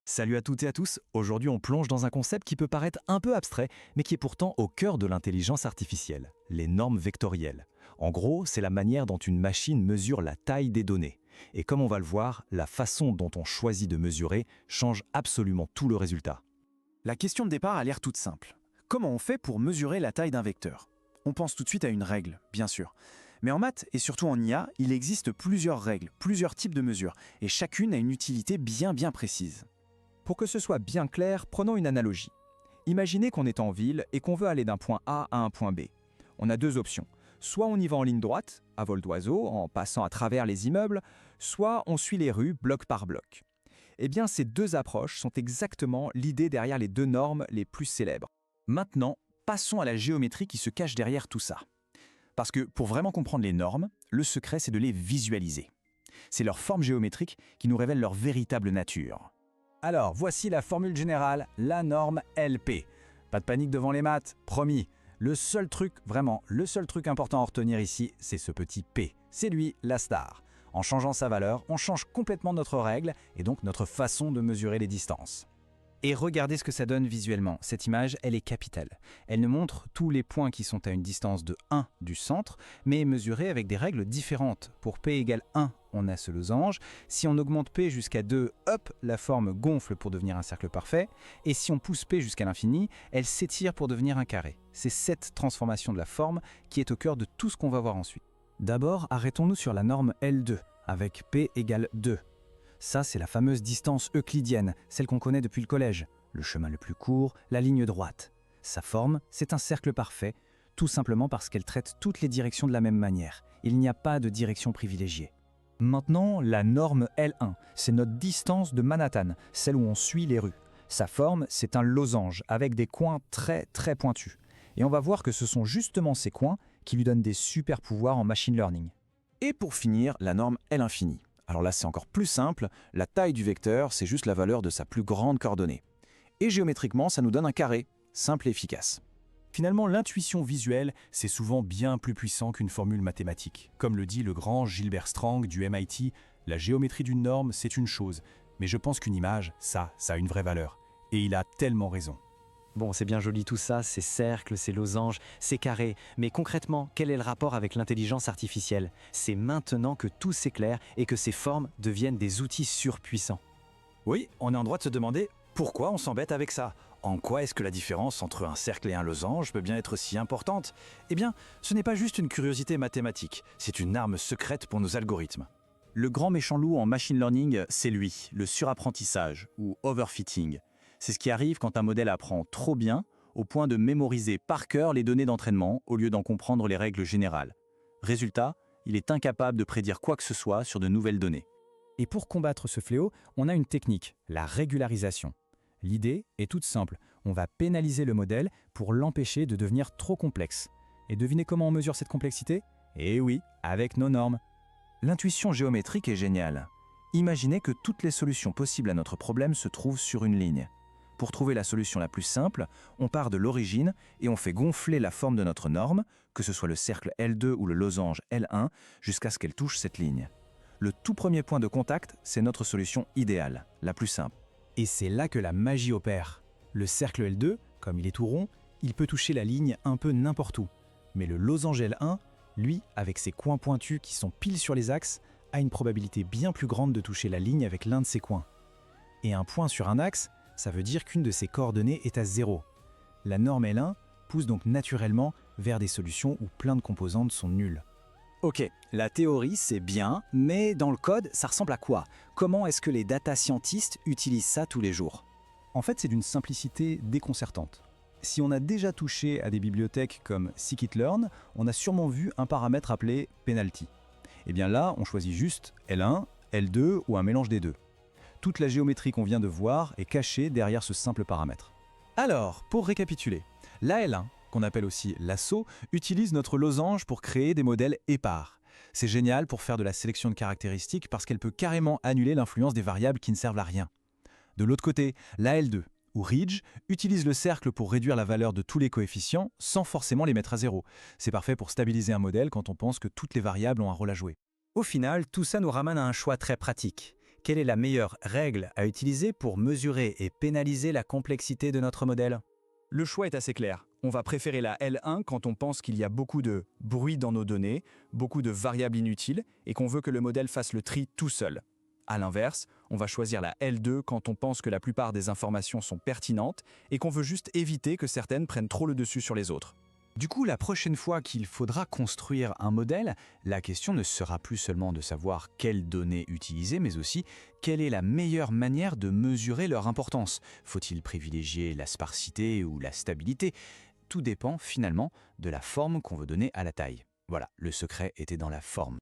Salut à toutes et à tous, aujourd'hui on plonge dans un concept qui peut paraître un peu abstrait, mais qui est pourtant au cœur de l'intelligence artificielle, les normes vectorielles. En gros, c'est la manière dont une machine mesure la taille des données. Et comme on va le voir, la façon dont on choisit de mesurer change absolument tout le résultat. La question de départ a l'air toute simple. Comment on fait pour mesurer la taille d'un vecteur? On pense tout de suite à une règle, bien sûr. Mais en maths, et surtout en IA, il existe plusieurs règles, plusieurs types de mesures, et chacune a une utilité bien précise. Pour que ce soit bien clair, prenons une analogie. Imaginez qu'on est en ville et qu'on veut aller d'un point A à un point B. On a deux options. Soit on y va en ligne droite, à vol d'oiseau, en passant à travers les immeubles, soit on suit les rues bloc par bloc. Eh bien, ces deux approches sont exactement l'idée derrière les deux normes les plus célèbres. Maintenant, passons à la géométrie qui se cache derrière tout ça. Parce que pour vraiment comprendre les normes, le secret c'est de les visualiser. C'est leur forme géométrique qui nous révèle leur véritable nature. Alors, voici la formule générale, la norme LP. Pas de panique devant les maths, promis. Le seul truc important à retenir ici, c'est ce petit P. C'est lui, la star. En changeant sa valeur, on change complètement notre règle et donc notre façon de mesurer les distances. Et regardez ce que ça donne visuellement. Cette image, elle est capitale. Elle nous montre tous les points qui sont à une distance de 1 du centre, mais mesurés avec des règles différentes. Pour P égale 1, on a ce losange. Si on augmente P jusqu'à 2, hop, la forme gonfle pour devenir un cercle parfait. Et si on pousse P jusqu'à l'infini, elle s'étire pour devenir un carré. C'est cette transformation de la forme qui est au cœur de tout ce qu'on va voir ensuite. D'abord, arrêtons-nous sur la norme L2, avec P égale 2. Ça, c'est la fameuse distance euclidienne, celle qu'on connaît depuis le collège. Le chemin le plus court, la ligne droite. Sa forme, c'est un cercle parfait, tout simplement parce qu'elle traite toutes les directions de la même manière. Il n'y a pas de direction privilégiée. Maintenant, la norme L1, c'est notre distance de Manhattan, celle où on suit les rues. Sa forme, c'est un losange, avec des coins très pointus. Et on va voir que ce sont justement ces coins qui lui donnent des super pouvoirs en machine learning. Et pour finir, la norme L infini. Alors là, c'est encore plus simple, la taille du vecteur, c'est juste la valeur de sa plus grande coordonnée. Et géométriquement, ça nous donne un carré, simple et efficace. Finalement, l'intuition visuelle, c'est souvent bien plus puissant qu'une formule mathématique. Comme le dit le grand Gilbert Strang du MIT, la géométrie d'une norme, c'est une chose, mais je pense qu'une image, ça a une vraie valeur. Et il a tellement raison. Bon, c'est bien joli tout ça, ces cercles, ces losanges, ces carrés, mais concrètement, quel est le rapport avec l'intelligence artificielle? C'est maintenant que tout s'éclaire et que ces formes deviennent des outils surpuissants. Oui, on est en droit de se demander pourquoi on s'embête avec ça. En quoi est-ce que la différence entre un cercle et un losange peut bien être si importante? Eh bien, ce n'est pas juste une curiosité mathématique, c'est une arme secrète pour nos algorithmes. Le grand méchant loup en machine learning, c'est lui, le surapprentissage, ou overfitting. C'est ce qui arrive quand un modèle apprend trop bien, au point de mémoriser par cœur les données d'entraînement au lieu d'en comprendre les règles générales. Résultat, il est incapable de prédire quoi que ce soit sur de nouvelles données. Et pour combattre ce fléau, on a une technique, la régularisation. L'idée est toute simple, on va pénaliser le modèle pour l'empêcher de devenir trop complexe. Et devinez comment on mesure cette complexité? Eh oui, avec nos normes. L'intuition géométrique est géniale. Imaginez que toutes les solutions possibles à notre problème se trouvent sur une ligne. Pour trouver la solution la plus simple, on part de l'origine et on fait gonfler la forme de notre norme, que ce soit le cercle L2 ou le losange L1, jusqu'à ce qu'elle touche cette ligne. Le tout premier point de contact, c'est notre solution idéale, la plus simple. Et c'est là que la magie opère. Le cercle L2, comme il est tout rond, il peut toucher la ligne un peu n'importe où. Mais le losange L1, lui, avec ses coins pointus qui sont pile sur les axes, a une probabilité bien plus grande de toucher la ligne avec l'un de ses coins. Et un point sur un axe, ça veut dire qu'une de ses coordonnées est à 0. La norme L1 pousse donc naturellement vers des solutions où plein de composantes sont nulles. Ok, la théorie c'est bien, mais dans le code, ça ressemble à quoi? Comment est-ce que les data scientists utilisent ça tous les jours? En fait, c'est d'une simplicité déconcertante. Si on a déjà touché à des bibliothèques comme scikit-learn, on a sûrement vu un paramètre appelé penalty. Et bien là, on choisit juste L1, L2 ou un mélange des deux. Toute la géométrie qu'on vient de voir est cachée derrière ce simple paramètre. Alors, pour récapituler, la L1, qu'on appelle aussi lasso, utilise notre losange pour créer des modèles épars. C'est génial pour faire de la sélection de caractéristiques parce qu'elle peut carrément annuler l'influence des variables qui ne servent à rien. De l'autre côté, la L2, ou Ridge, utilise le cercle pour réduire la valeur de tous les coefficients sans forcément les mettre à zéro. C'est parfait pour stabiliser un modèle quand on pense que toutes les variables ont un rôle à jouer. Au final, tout ça nous ramène à un choix très pratique. Quelle est la meilleure règle à utiliser pour mesurer et pénaliser la complexité de notre modèle? Le choix est assez clair. On va préférer la L1 quand on pense qu'il y a beaucoup de bruit dans nos données, beaucoup de variables inutiles et qu'on veut que le modèle fasse le tri tout seul. A l'inverse, on va choisir la L2 quand on pense que la plupart des informations sont pertinentes et qu'on veut juste éviter que certaines prennent trop le dessus sur les autres. Du coup, la prochaine fois qu'il faudra construire un modèle, la question ne sera plus seulement de savoir quelles données utiliser, mais aussi quelle est la meilleure manière de mesurer leur importance. Faut-il privilégier la sparsité ou la stabilité? Tout dépend finalement de la forme qu'on veut donner à la taille. Voilà, le secret était dans la forme.